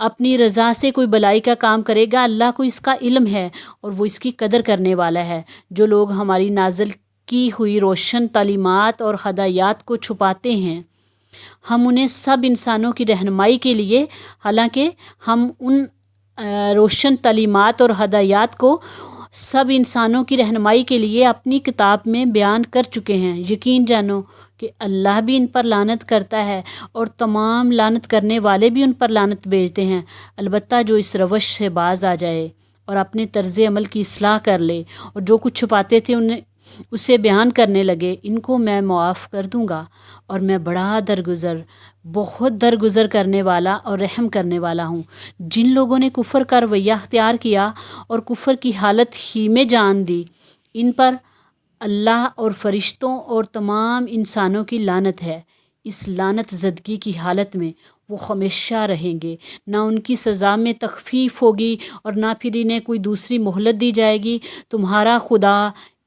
اپنی رضا سے کوئی بلائی کا کام کرے گا، اللہ کو اس کا علم ہے اور وہ اس کی قدر کرنے والا ہے۔ جو لوگ ہماری نازل کی ہوئی روشن تعلیمات اور ہدایات کو چھپاتے ہیں، ہم انہیں سب انسانوں کی رہنمائی کے لیے، حالانکہ ہم ان روشن تعلیمات اور ہدایات کو سب انسانوں کی رہنمائی کے لیے اپنی کتاب میں بیان کر چکے ہیں، یقین جانو کہ اللہ بھی ان پر لعنت کرتا ہے اور تمام لعنت کرنے والے بھی ان پر لعنت بھیجتے ہیں، البتہ جو اس روش سے باز آ جائے اور اپنے طرز عمل کی اصلاح کر لے اور جو کچھ چھپاتے تھے انہیں اسے بیان کرنے لگے، ان کو میں معاف کر دوں گا اور میں بڑا بہت درگزر کرنے والا اور رحم کرنے والا ہوں۔ جن لوگوں نے کفر کا رویہ اختیار کیا اور کفر کی حالت ہی میں جان دی، ان پر اللہ اور فرشتوں اور تمام انسانوں کی لعنت ہے۔ اس لعنت زدگی کی حالت میں وہ ہمیشہ رہیں گے، نہ ان کی سزا میں تخفیف ہوگی اور نہ پھر انہیں کوئی دوسری مہلت دی جائے گی۔ تمہارا خدا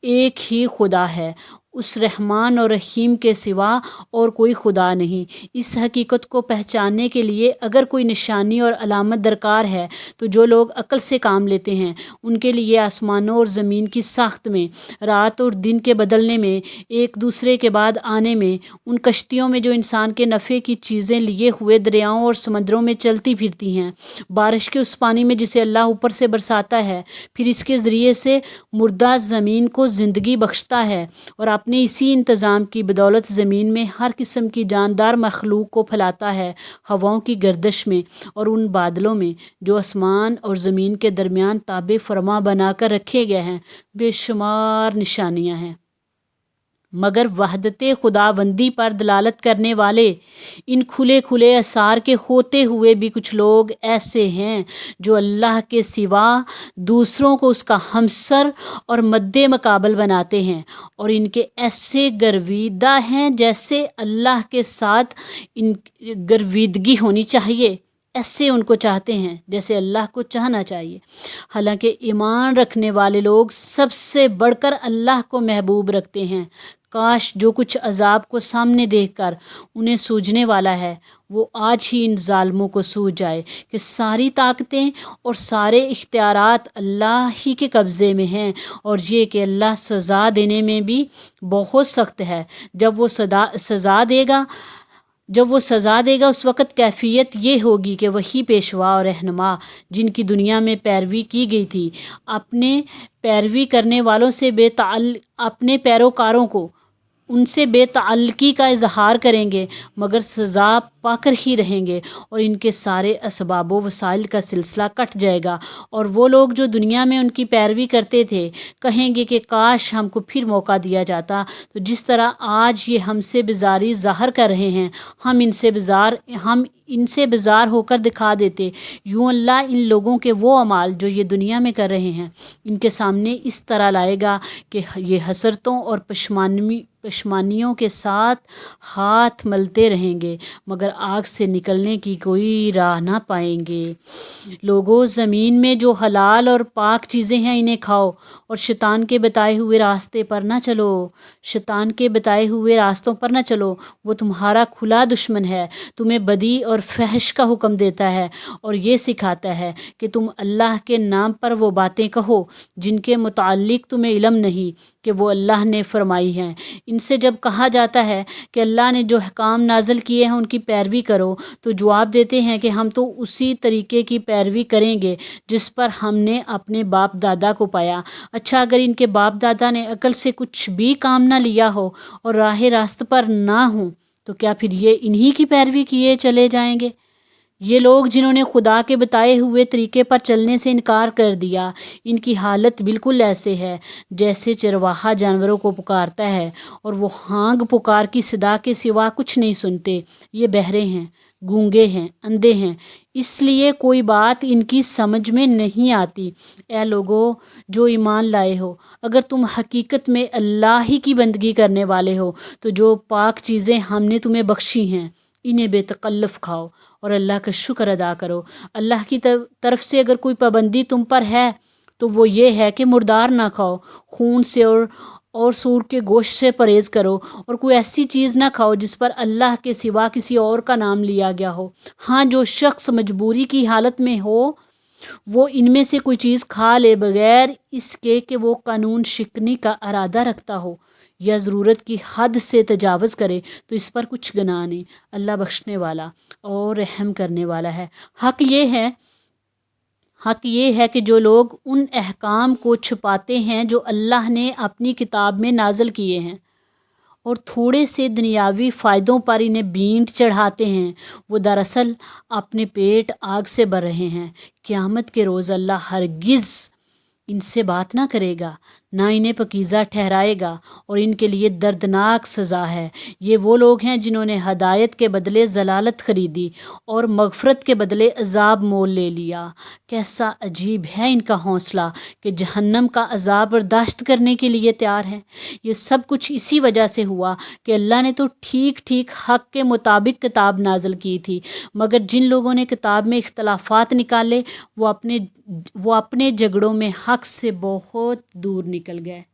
ایک ہی خدا ہے، اس رحمان اور رحیم کے سوا اور کوئی خدا نہیں۔ اس حقیقت کو پہچاننے کے لیے اگر کوئی نشانی اور علامت درکار ہے تو جو لوگ عقل سے کام لیتے ہیں ان کے لیے آسمانوں اور زمین کی ساخت میں، رات اور دن کے بدلنے میں، ایک دوسرے کے بعد آنے میں، ان کشتیوں میں جو انسان کے نفع کی چیزیں لیے ہوئے دریاؤں اور سمندروں میں چلتی پھرتی ہیں، بارش کے اس پانی میں جسے اللہ اوپر سے برساتا ہے، پھر اس کے ذریعے سے مردہ زمین کو زندگی بخشتا ہے، اور اپنے اسی انتظام کی بدولت زمین میں ہر قسم کی جاندار مخلوق کو پھیلاتا ہے، ہواؤں کی گردش میں اور ان بادلوں میں جو آسمان اور زمین کے درمیان تابع فرما بنا کر رکھے گئے ہیں۔ بے شمار نشانیاں ہیں، مگر وحدت خداوندی پر دلالت کرنے والے ان کھلے آثار کے ہوتے ہوئے بھی کچھ لوگ ایسے ہیں جو اللہ کے سوا دوسروں کو اس کا ہمسر اور مد مقابل بناتے ہیں، اور ان کے ایسے گرویدہ ہیں جیسے اللہ کے ساتھ ان گرویدگی ہونی چاہیے، ایسے ان کو چاہتے ہیں جیسے اللہ کو چاہنا چاہیے، حالانکہ ایمان رکھنے والے لوگ سب سے بڑھ کر اللہ کو محبوب رکھتے ہیں۔ کاش جو کچھ عذاب کو سامنے دیکھ کر انہیں سوجنے والا ہے وہ آج ہی ان ظالموں کو سوج جائے کہ ساری طاقتیں اور سارے اختیارات اللہ ہی کے قبضے میں ہیں، اور یہ کہ اللہ سزا دینے میں بھی بہت سخت ہے۔ جب وہ سزا دے گا اس وقت کیفیت یہ ہوگی کہ وہی پیشوا اور رہنما جن کی دنیا میں پیروی کی گئی تھی اپنے پیروی کرنے والوں سے اپنے پیروکاروں کو ان سے بے تعلقی کا اظہار کریں گے، مگر سزا پا کر ہی رہیں گے، اور ان کے سارے اسباب و وسائل کا سلسلہ کٹ جائے گا، اور وہ لوگ جو دنیا میں ان کی پیروی کرتے تھے کہیں گے کہ کاش ہم کو پھر موقع دیا جاتا تو جس طرح آج یہ ہم سے بیزاری ظاہر کر رہے ہیں ہم ان سے بیزار ہو کر دکھا دیتے۔ یوں اللہ ان لوگوں کے وہ اعمال جو یہ دنیا میں کر رہے ہیں ان کے سامنے اس طرح لائے گا کہ یہ حسرتوں اور پشمانیوں کے ساتھ ہاتھ ملتے رہیں گے، مگر آگ سے نکلنے کی کوئی راہ نہ پائیں گے۔ لوگو، زمین میں جو حلال اور پاک چیزیں ہیں انہیں کھاؤ اور شیطان کے بتائے ہوئے راستے پر نہ چلو۔ شیطان کے بتائے ہوئے راستوں پر نہ چلو، وہ تمہارا کھلا دشمن ہے، تمہیں بدی اور فحش کا حکم دیتا ہے اور یہ سکھاتا ہے کہ تم اللہ کے نام پر وہ باتیں کہو جن کے متعلق تمہیں علم نہیں کہ وہ اللہ نے فرمائی ہیں۔ ان سے جب کہا جاتا ہے کہ اللہ نے جو احکام نازل کیے ہیں ان کی پیروی کرو تو جواب دیتے ہیں کہ ہم تو اسی طریقے کی پیروی کریں گے جس پر ہم نے اپنے باپ دادا کو پایا۔ اچھا، اگر ان کے باپ دادا نے عقل سے کچھ بھی کام نہ لیا ہو اور راہ راست پر نہ ہوں تو کیا پھر یہ انہی کی پیروی کیے چلے جائیں گے؟ یہ لوگ جنہوں نے خدا کے بتائے ہوئے طریقے پر چلنے سے انکار کر دیا، ان کی حالت بالکل ایسے ہے جیسے چرواہا جانوروں کو پکارتا ہے اور وہ ہانگ پکار کی صدا کے سوا کچھ نہیں سنتے۔ یہ بہرے ہیں، گونگے ہیں، اندھے ہیں، اس لیے کوئی بات ان کی سمجھ میں نہیں آتی۔ اے لوگو جو ایمان لائے ہو، اگر تم حقیقت میں اللہ ہی کی بندگی کرنے والے ہو تو جو پاک چیزیں ہم نے تمہیں بخشی ہیں انہیں بے تکلف کھاؤ اور اللہ کا شکر ادا کرو۔ اللہ کی طرف سے اگر کوئی پابندی تم پر ہے تو وہ یہ ہے کہ مردار نہ کھاؤ، خون سے اور سور کے گوشت سے پرہیز کرو، اور کوئی ایسی چیز نہ کھاؤ جس پر اللہ کے سوا کسی اور کا نام لیا گیا ہو۔ ہاں، جو شخص مجبوری کی حالت میں ہو وہ ان میں سے کوئی چیز کھا لے بغیر اس کے کہ وہ قانون شکنی کا ارادہ رکھتا ہو یا ضرورت کی حد سے تجاوز کرے تو اس پر کچھ گناہ نہیں۔ اللہ بخشنے والا اور رحم کرنے والا ہے۔ حق یہ ہے کہ جو لوگ ان احکام کو چھپاتے ہیں جو اللہ نے اپنی کتاب میں نازل کیے ہیں اور تھوڑے سے دنیاوی فائدوں پر انہیں بینٹ چڑھاتے ہیں، وہ دراصل اپنے پیٹ آگ سے بھر رہے ہیں۔ قیامت کے روز اللہ ہرگز ان سے بات نہ کرے گا، نہ انہیں پاکیزہ ٹھہرائے گا، اور ان کے لیے دردناک سزا ہے۔ یہ وہ لوگ ہیں جنہوں نے ہدایت کے بدلے ضلالت خریدی اور مغفرت کے بدلے عذاب مول لے لیا۔ کیسا عجیب ہے ان کا حوصلہ کہ جہنم کا عذاب برداشت کرنے کے لیے تیار ہیں۔ یہ سب کچھ اسی وجہ سے ہوا کہ اللہ نے تو ٹھیک ٹھیک حق کے مطابق کتاب نازل کی تھی، مگر جن لوگوں نے کتاب میں اختلافات نکالے وہ اپنے جھگڑوں میں حق سے بہت دور نکل گئے۔